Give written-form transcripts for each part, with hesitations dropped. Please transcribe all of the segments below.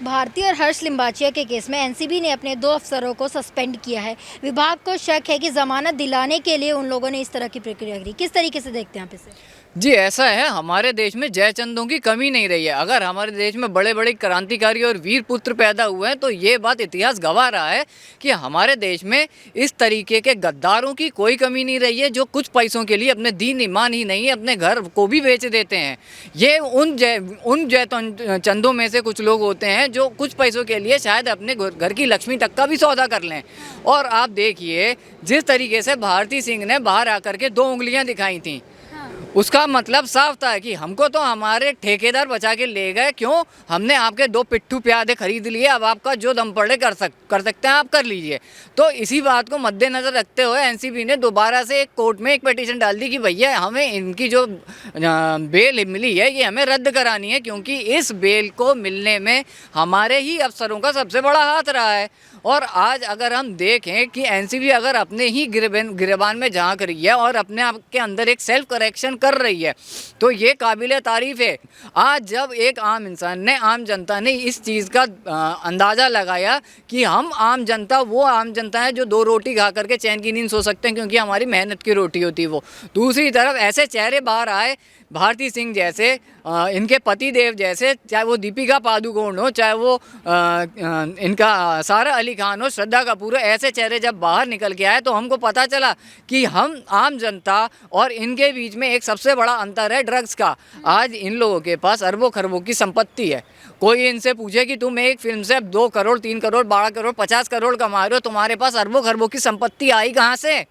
भारती और हर्ष लिम्बाचिया के केस में एनसीबी ने अपने 2 अफसरों को सस्पेंड किया है। विभाग को शक है कि जमानत दिलाने के लिए उन लोगों ने इस तरह की प्रक्रिया करी। किस तरीके से देखते हैं आप इसे? जी, ऐसा है, हमारे देश में जयचंदों की कमी नहीं रही है। अगर हमारे देश में बड़े बड़े क्रांतिकारी और वीर पुत्र पैदा हुए हैं तो ये बात इतिहास गवाह रहा है कि हमारे देश में इस तरीके के गद्दारों की कोई कमी नहीं रही है, जो कुछ पैसों के लिए अपने दीन ईमान ही नहीं अपने घर को भी बेच देते हैं। ये उन जय चंदों में से कुछ लोग होते हैं जो कुछ पैसों के लिए शायद अपने घर की लक्ष्मी तक का भी सौदा कर लें। और आप देखिए, जिस तरीके से भारती सिंह ने बाहर आकर के 2 उंगलियां दिखाई थी, उसका मतलब साफ था कि हमको तो हमारे ठेकेदार बचा के ले गए। क्यों? हमने आपके 2 पिट्ठू प्यादे खरीद लिए, अब आपका जो दम पड़े कर सकते हैं, आप कर लीजिए। तो इसी बात को मद्देनज़र रखते हुए एनसीबी ने दोबारा से एक कोर्ट में एक पिटीशन डाल दी कि भैया हमें इनकी जो बेल मिली है ये हमें रद्द करानी है, क्योंकि इस बेल को मिलने में हमारे ही अफसरों का सबसे बड़ा हाथ रहा है। और आज अगर हम देखें कि एनसीबी अगर अपने ही गिरेबान में झांक रही है और अपने आप के अंदर एक सेल्फ करेक्शन कर रही है, तो ये काबिल तारीफ़ है। आज जब एक आम इंसान ने, आम जनता ने इस चीज़ का अंदाज़ा लगाया कि हम आम जनता, वो आम जनता है जो 2 रोटी खा करके चैन की नींद सो सकते हैं क्योंकि हमारी मेहनत की रोटी होती है वो। दूसरी तरफ ऐसे चेहरे बाहर आए, भारती सिंह जैसे, इनके पति देव जैसे, चाहे वो दीपिका पादुकोण हो, चाहे वो इनका सारा अली खान हो, श्रद्धा कपूर हो, ऐसे चेहरे जब बाहर निकल के आए तो हमको पता चला कि हम आम जनता और इनके बीच में एक सबसे बड़ा अंतर है ड्रग्स का। आज इन लोगों के पास अरबों खरबों की संपत्ति है। कोई इनसे पूछे कि तुम एक फिल्म से 2 करोड़, 3 करोड़, 12 करोड़, 50 करोड़ कमा रहे हो, तुम्हारे पास अरबों खरबों की संपत्ति आई कहाँ से?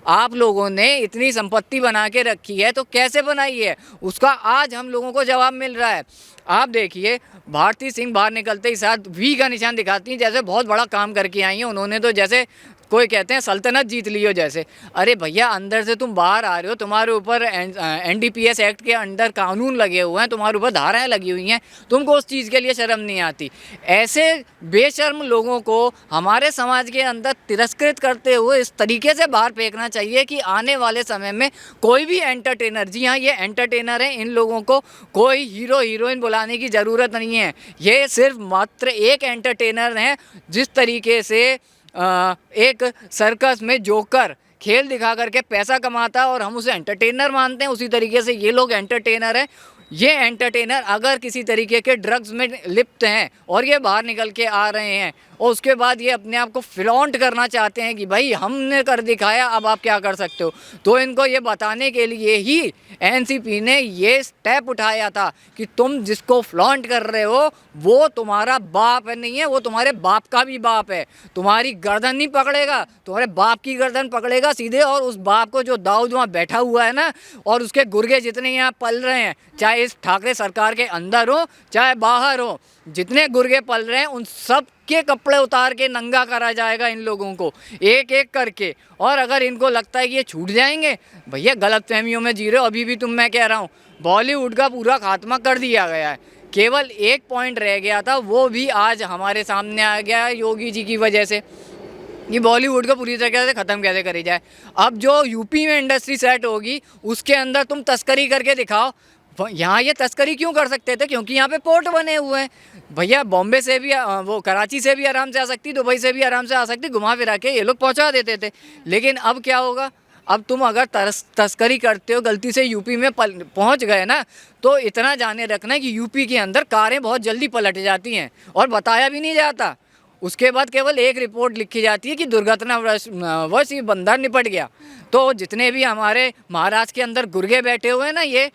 आप लोगों ने इतनी संपत्ति बना के रखी है तो कैसे बनाई है, उसका आज हम लोगों को जवाब मिल रहा है। आप देखिए, भारती सिंह बाहर निकलते ही साथ वी का निशान दिखाती हैं, जैसे बहुत बड़ा काम करके आई हैं उन्होंने, तो जैसे कोई कहते हैं सल्तनत जीत ली हो जैसे। अरे भैया, अंदर से तुम बाहर आ रहे हो, तुम्हारे ऊपर एनडीपीएस एक्ट के अंडर कानून लगे हुए हैं, तुम्हारे ऊपर धाराएं लगी हुई हैं, तुमको उस चीज़ के लिए शर्म नहीं आती। ऐसे बेशर्म लोगों को हमारे समाज के अंदर तिरस्कृत करते हुए इस तरीके से बाहर फेंकना चाहिए कि आने वाले समय में कोई भी एंटरटेनर, जी हाँ ये एंटरटेनर है, इन लोगों को कोई हीरो हीरोइन बुलाने की ज़रूरत नहीं है। ये सिर्फ मात्र एक एंटरटेनर हैं। जिस तरीके से एक सर्कस में जोकर खेल दिखा करके पैसा कमाता है और हम उसे एंटरटेनर मानते हैं, उसी तरीके से ये लोग एंटरटेनर हैं। ये एंटरटेनर अगर किसी तरीके के ड्रग्स में लिप्त हैं और ये बाहर निकल के आ रहे हैं और उसके बाद ये अपने आप को फ्लॉन्ट करना चाहते हैं कि भाई हमने कर दिखाया, अब आप क्या कर सकते हो, तो इनको ये बताने के लिए ही एनसीपी ने ये स्टेप उठाया था कि तुम जिसको फ्लॉन्ट कर रहे हो वो तुम्हारा बाप नहीं है, वो तुम्हारे बाप का भी बाप है। तुम्हारी गर्दन नहीं पकड़ेगा, तुम्हारे बाप की गर्दन पकड़ेगा सीधे। और उस बाप को जो दाऊद वहाँ बैठा हुआ है ना, और उसके गुर्गे जितने यहाँ पल रहे हैं, चाहे इस ठाकरे सरकार के अंदर हो चाहे बाहर हो, जितने गुर्गे पल रहे हैं उन सब के कपड़े उतार के नंगा करा जाएगा इन लोगों को, एक एक करके। और अगर इनको लगता है कि ये छूट जाएंगे, भैया गलतफहमियों में जी रहे हो अभी भी तुम। मैं कह रहा हूँ बॉलीवुड का पूरा खात्मा कर दिया गया है, केवल एक पॉइंट रह गया था, वो भी आज हमारे सामने आ गया है योगी जी की वजह से। ये बॉलीवुड को पूरी तरीके से ख़त्म कैसे करी जाए। अब जो यूपी में इंडस्ट्री सेट होगी उसके अंदर तुम तस्करी करके दिखाओ। यहाँ ये तस्करी क्यों कर सकते थे? क्योंकि यहाँ पे पोर्ट बने हुए हैं। भैया बॉम्बे से भी, वो कराची से भी आराम से आ सकती, दुबई से भी आराम से आ सकती, घुमा फिरा के ये लोग पहुँचा देते थे। लेकिन अब क्या होगा? अब तुम अगर तस्करी करते हो, गलती से यूपी में पहुँच गए ना, तो इतना जाने रखना कि यूपी के अंदर कारें बहुत जल्दी पलट जाती हैं और बताया भी नहीं जाता। उसके बाद केवल एक रिपोर्ट लिखी जाती है कि दुर्घटनावश ये बंदा निपट गया। तो जितने भी हमारे महाराष्ट्र के अंदर गुर्गे बैठे हुए हैं ना, ये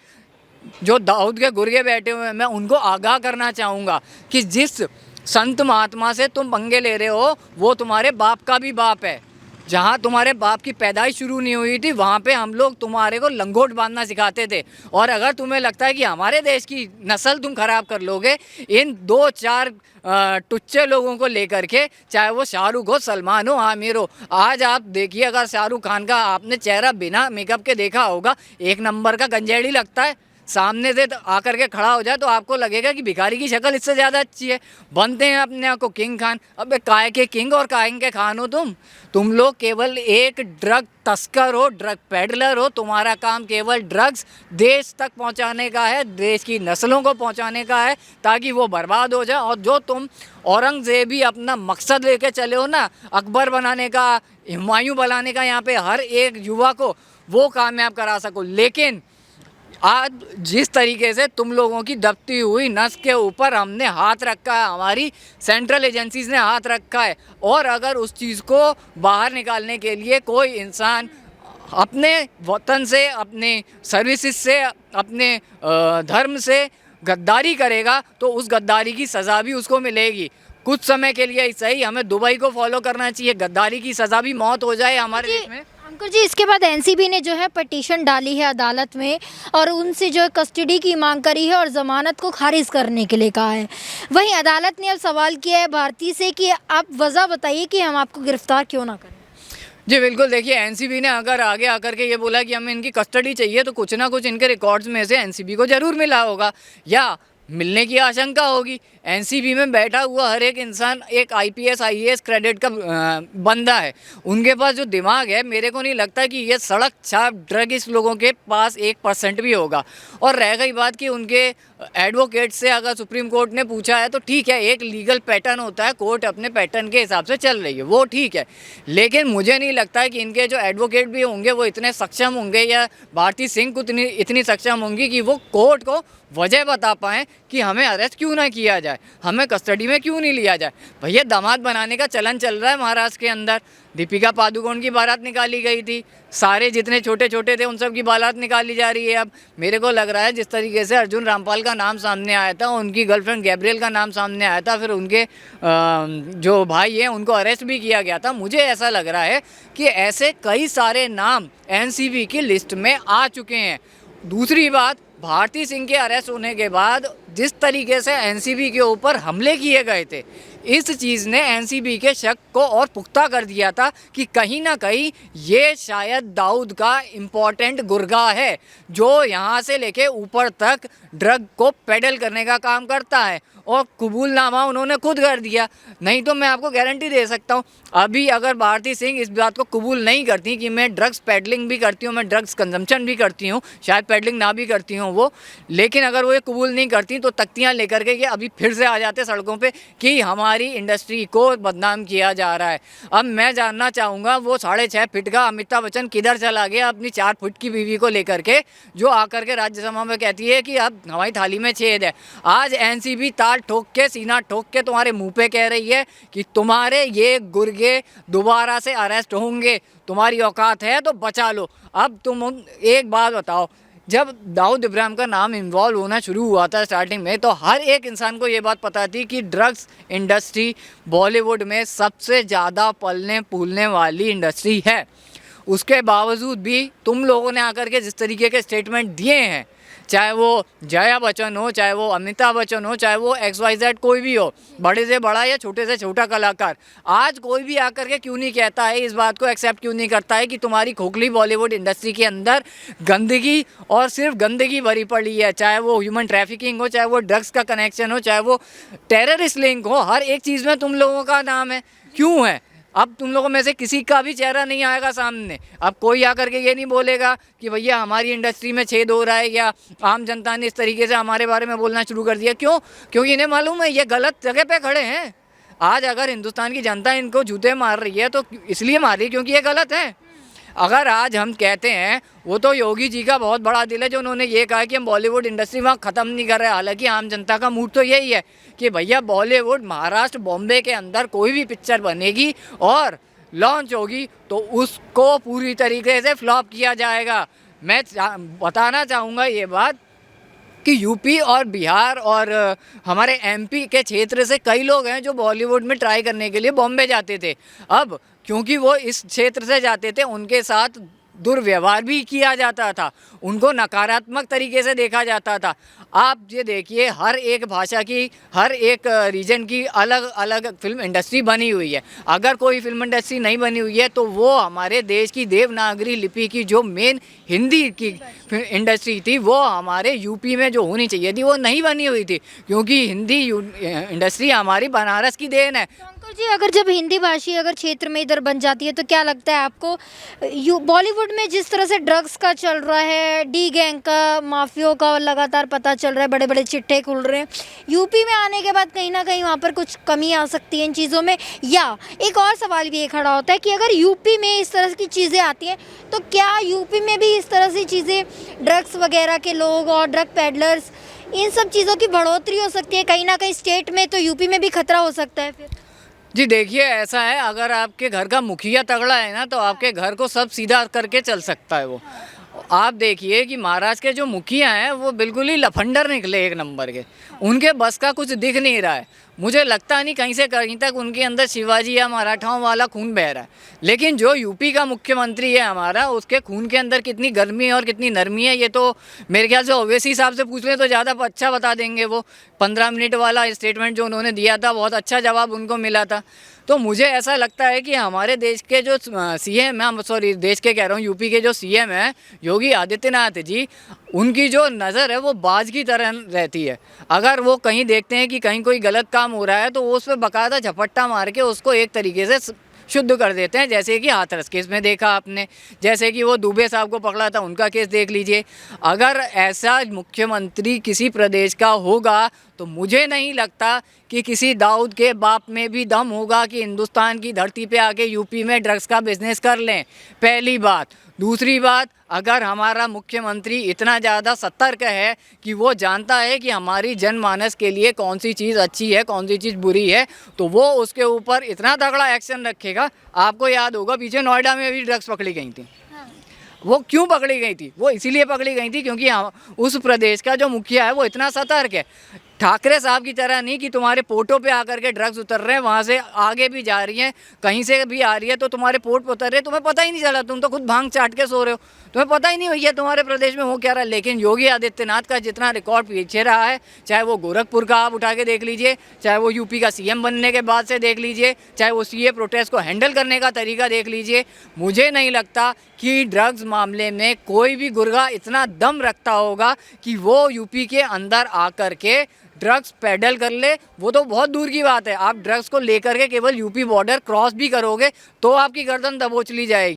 जो दाऊद के गुर्गे बैठे हुए हैं, मैं उनको आगाह करना चाहूँगा कि जिस संत महात्मा से तुम पंगे ले रहे हो वो तुम्हारे बाप का भी बाप है। जहाँ तुम्हारे बाप की पैदाइश शुरू नहीं हुई थी वहाँ पे हम लोग तुम्हारे को लंगोट बांधना सिखाते थे। और अगर तुम्हें लगता है कि हमारे देश की नस्ल तुम खराब कर लोगे इन 2-4 टुच्चे लोगों को लेकर के, चाहे वो शाहरुख हो, सलमान हो, आमिर हो। आज आप देखिए, अगर शाहरुख खान का आपने चेहरा बिना मेकअप के देखा होगा, एक नंबर का गंजेड़ी लगता है। सामने से तो आकर के खड़ा हो जाए तो आपको लगेगा कि भिखारी की शक्ल इससे ज़्यादा अच्छी है। बनते हैं अपने आप को किंग खान। अबे काय के किंग और काय के खान हो तुम लोग केवल एक ड्रग तस्कर हो, ड्रग पेडलर हो। तुम्हारा काम केवल ड्रग्स देश तक पहुंचाने का है, देश की नस्लों को पहुंचाने का है ताकि वो बर्बाद हो जाए। और जो तुम औरंगजेबी अपना मकसद लेके चले हो ना, अकबर बनाने का, हुमायूं बनाने का, यहाँ पे हर एक युवा को वो कामयाब करा सको। लेकिन आज जिस तरीके से तुम लोगों की दबती हुई नस के ऊपर हमने हाथ रखा है, हमारी सेंट्रल एजेंसीज ने हाथ रखा है, और अगर उस चीज़ को बाहर निकालने के लिए कोई इंसान अपने वतन से, अपने सर्विसेज से, अपने धर्म से गद्दारी करेगा तो उस गद्दारी की सज़ा भी उसको मिलेगी। कुछ समय के लिए सही हमें दुबई को फॉलो करना चाहिए, गद्दारी की सज़ा भी मौत हो जाए हमारे देश में। अंकुर जी, इसके बाद एनसीबी ने जो है पिटीशन डाली है अदालत में और उनसे जो है कस्टडी की मांग करी है और ज़मानत को खारिज करने के लिए कहा है। वहीं अदालत ने अब सवाल किया है भारती से कि आप वजह बताइए कि हम आपको गिरफ्तार क्यों ना करें। जी बिल्कुल, देखिए एनसीबी ने अगर आगे आकर के ये बोला कि हमें इनकी कस्टडी चाहिए तो कुछ ना कुछ इनके रिकॉर्ड्स में से एनसीबी को ज़रूर मिला होगा या मिलने की आशंका होगी। एनसीबी में बैठा हुआ हर एक इंसान एक आईपीएस आईएएस क्रेडिट का बंदा है। उनके पास जो दिमाग है, मेरे को नहीं लगता कि ये सड़क छाप ड्रग इस लोगों के पास 1% भी होगा। और रह गई बात कि उनके एडवोकेट से अगर सुप्रीम कोर्ट ने पूछा है तो ठीक है, एक लीगल पैटर्न होता है, कोर्ट अपने पैटर्न के हिसाब से चल रही है, वो ठीक है। लेकिन मुझे नहीं लगता है कि इनके जो एडवोकेट भी होंगे वो इतने सक्षम होंगे या भारती सिंह को इतनी सक्षम होंगी कि वो कोर्ट को वजह बता पाएँ कि हमें अरेस्ट क्यों ना किया जाए, हमें कस्टडी में क्यों नहीं लिया जाए। भैया दामाद बनाने का चलन चल रहा है महाराष्ट्र के अंदर। दीपिका पादुकोण की बारात निकाली गई थी, सारे जितने छोटे छोटे थे उन सब की बारात निकाली जा रही है। अब मेरे को लग रहा है जिस तरीके से अर्जुन रामपाल का नाम सामने आया था, उनकी गर्लफ्रेंड गैब्रियल का नाम सामने आया था, फिर उनके जो भाई हैं उनको अरेस्ट भी किया गया था, मुझे ऐसा लग रहा है कि ऐसे कई सारे नाम एनसीबी की लिस्ट में आ चुके हैं। दूसरी बात, भारती सिंह के अरेस्ट होने के बाद जिस तरीके से एनसीबी के ऊपर हमले किए गए थे, इस चीज़ ने एनसीबी के शक को और पुख्ता कर दिया था कि कहीं ना कहीं ये शायद दाऊद का इम्पोर्टेंट गुर्गा है जो यहाँ से लेके ऊपर तक ड्रग को पेडल करने का काम करता है। और कबूलनामा उन्होंने खुद कर दिया। नहीं तो मैं आपको गारंटी दे सकता हूँ, अभी अगर भारती सिंह इस बात को कबूल नहीं करती कि मैं ड्रग्स पेडलिंग भी करती हूँ, मैं ड्रग्स कंजम्पशन भी करती हूँ, शायद पेडलिंग ना भी करती हूँ वो, लेकिन अगर वो ये कबूल नहीं करती तो तख्तियाँ लेकर के ये अभी फिर से आ जाते सड़कों पे कि हमारी इंडस्ट्री को बदनाम किया जा रहा है। अब मैं जानना चाहूँगा वो 6.5 फीट का अमिताभ बच्चन किधर चला गया अपनी 4 फुट की बीवी को लेकर के, जो आकर के राज्यसभा में कहती है कि अब हमारी थाली में छेद है। आज एनसीबी ताल ठोक के, सीना ठोक के तुम्हारे मुंह पे कह रही है कि तुम्हारे ये गुर्गे दोबारा से अरेस्ट होंगे, तुम्हारी औकात है तो बचा लो। अब तुम एक बात बताओ, जब दाऊद इब्राहिम का नाम इन्वॉल्व होना शुरू हुआ था स्टार्टिंग में, तो हर एक इंसान को ये बात पता थी कि ड्रग्स इंडस्ट्री बॉलीवुड में सबसे ज़्यादा पलने फूलने वाली इंडस्ट्री है। उसके बावजूद भी तुम लोगों ने आकर के जिस तरीके के स्टेटमेंट दिए हैं, चाहे वो जया बच्चन हो, चाहे वो अमिताभ बच्चन हो, चाहे वो XYZ कोई भी हो, बड़े से बड़ा या छोटे से छोटा कलाकार, आज कोई भी आकर के क्यों नहीं कहता है, इस बात को एक्सेप्ट क्यों नहीं करता है कि तुम्हारी खोखली बॉलीवुड इंडस्ट्री के अंदर गंदगी और सिर्फ गंदगी भरी पड़ी है। चाहे वो ह्यूमन ट्रैफिकिंग हो, चाहे वो ड्रग्स का कनेक्शन हो, चाहे वो टेररिस्ट लिंक हो, हर एक चीज़ में तुम लोगों का नाम है। क्यों है? अब तुम लोगों में से किसी का भी चेहरा नहीं आएगा सामने। अब कोई आकर के ये नहीं बोलेगा कि भैया हमारी इंडस्ट्री में छेद हो रहा है या आम जनता ने इस तरीके से हमारे बारे में बोलना शुरू कर दिया। क्यों? क्योंकि इन्हें मालूम है ये गलत जगह पे खड़े हैं। आज अगर हिंदुस्तान की जनता इनको जूते मार रही है तो इसलिए मार रही है क्योंकि ये गलत है। अगर आज हम कहते हैं, वो तो योगी जी का बहुत बड़ा दिल है जो उन्होंने ये कहा कि हम बॉलीवुड इंडस्ट्री वहाँ ख़त्म नहीं कर रहे। हालांकि आम जनता का मूड तो यही है कि भैया बॉलीवुड महाराष्ट्र बॉम्बे के अंदर कोई भी पिक्चर बनेगी और लॉन्च होगी तो उसको पूरी तरीके से फ्लॉप किया जाएगा। मैं बताना चाहूँगा ये बात कि यूपी और बिहार और हमारे एमपी के क्षेत्र से कई लोग हैं जो बॉलीवुड में ट्राई करने के लिए बॉम्बे जाते थे। अब क्योंकि वो इस क्षेत्र से जाते थे, उनके साथ दुर्व्यवहार भी किया जाता था, उनको नकारात्मक तरीके से देखा जाता था। आप ये देखिए हर एक भाषा की, हर एक रीजन की अलग अलग फिल्म इंडस्ट्री बनी हुई है। अगर कोई फिल्म इंडस्ट्री नहीं बनी हुई है तो वो हमारे देश की देवनागरी लिपि की जो मेन हिंदी की इंडस्ट्री थी वो हमारे यूपी में जो होनी चाहिए थी वो नहीं बनी हुई थी, क्योंकि हिंदी इंडस्ट्री हमारी बनारस की देन है। तो अंकुर जी, अगर जब हिंदी भाषी अगर क्षेत्र में इधर बन जाती है तो क्या लगता है आपको, बॉलीवुड में जिस तरह से ड्रग्स का चल रहा है, डी गैंग का, माफियों का लगातार पता चल रहा है, बड़े बड़े चिट्ठे खुल रहे हैं, यूपी में आने के बाद कहीं ना कहीं वहाँ पर कुछ कमी आ सकती है इन चीज़ों में? या एक और सवाल भी ये खड़ा होता है कि अगर यूपी में इस तरह की चीज़ें आती हैं तो क्या यूपी में भी इस तरह से चीज़ें, ड्रग्स वगैरह के लोग और ड्रग पेडलर्स, इन सब चीज़ों की बढ़ोतरी हो सकती है कहीं ना कहीं स्टेट में, तो यूपी में भी खतरा हो सकता है फिर? जी देखिए, ऐसा है, अगर आपके घर का मुखिया तगड़ा है ना तो आपके घर को सब सीधा करके चल सकता है वो। आप देखिए कि महाराष्ट्र के जो मुखिया हैं वो बिल्कुल ही लफंडर निकले एक नंबर के, उनके बस का कुछ दिख नहीं रहा है। मुझे लगता नहीं कहीं से कहीं तक उनके अंदर शिवाजी या मराठाओं वाला खून बह रहा है। लेकिन जो यूपी का मुख्यमंत्री है हमारा, उसके खून के अंदर कितनी गर्मी और कितनी नरमी है ये तो मेरे ख्याल से ओवैसी साहब से पूछ लें तो ज़्यादा अच्छा बता देंगे। वो 15 मिनट वाला स्टेटमेंट जो उन्होंने दिया था, बहुत अच्छा जवाब उनको मिला था। तो मुझे ऐसा लगता है कि हमारे देश के जो सीएम है, सॉरी देश के कह रहा हूँ, यूपी के जो सीएम है योगी आदित्यनाथ जी, उनकी जो नज़र है वो बाज की तरह रहती है। अगर वो कहीं देखते हैं कि कहीं कोई गलत काम हो रहा है तो वो उस पर बाकायदा झपट्टा मार के उसको एक तरीके से शुद्ध कर देते हैं। जैसे कि हाथरस केस में देखा आपने, जैसे कि वो दुबे साहब को पकड़ा था, उनका केस देख लीजिए। अगर ऐसा मुख्यमंत्री किसी प्रदेश का होगा तो मुझे नहीं लगता कि किसी दाऊद के बाप में भी दम होगा कि हिंदुस्तान की धरती पे आके यूपी में ड्रग्स का बिजनेस कर लें, पहली बात। दूसरी बात, अगर हमारा मुख्यमंत्री इतना ज़्यादा सतर्क है कि वो जानता है कि हमारी जनमानस के लिए कौन सी चीज़ अच्छी है, कौन सी चीज़ बुरी है, तो वो उसके ऊपर इतना तगड़ा एक्शन रखेगा। आपको याद होगा पीछे नोएडा में भी ड्रग्स पकड़ी गई थी। वो क्यों पकड़ी गई थी? वो इसीलिए पकड़ी गई थी क्योंकि उस प्रदेश का जो मुखिया है वो इतना सतर्क है। ठाकरे साहब की तरह नहीं कि तुम्हारे पोर्टों पे आकर के ड्रग्स उतर रहे हैं, वहाँ से आगे भी जा रही हैं, कहीं से भी आ रही है तो तुम्हारे पोर्ट पे उतर रहे हैं, तुम्हें पता ही नहीं चला, तुम तो खुद भांग चाट के सो रहे हो, तुम्हें पता ही नहीं भैया तुम्हारे प्रदेश में हो क्या रहा है। लेकिन योगी आदित्यनाथ का जितना रिकॉर्ड पीछे रहा है, चाहे वो गोरखपुर का आप उठा के देख लीजिए, चाहे वो यूपी का सीएम बनने के बाद से देख लीजिए, चाहे वो सीए प्रोटेस्ट को हैंडल करने का तरीका देख लीजिए, मुझे नहीं लगता कि ड्रग्स मामले में कोई भी गुर्गा इतना दम रखता होगा कि वो यूपी के अंदर आकर के ड्रग्स पेडल कर ले। वो तो बहुत दूर की बात है, आप ड्रग्स को लेकर के केवल यूपी बॉर्डर क्रॉस भी करोगे तो आपकी गर्दन दबोच ली जाएगी।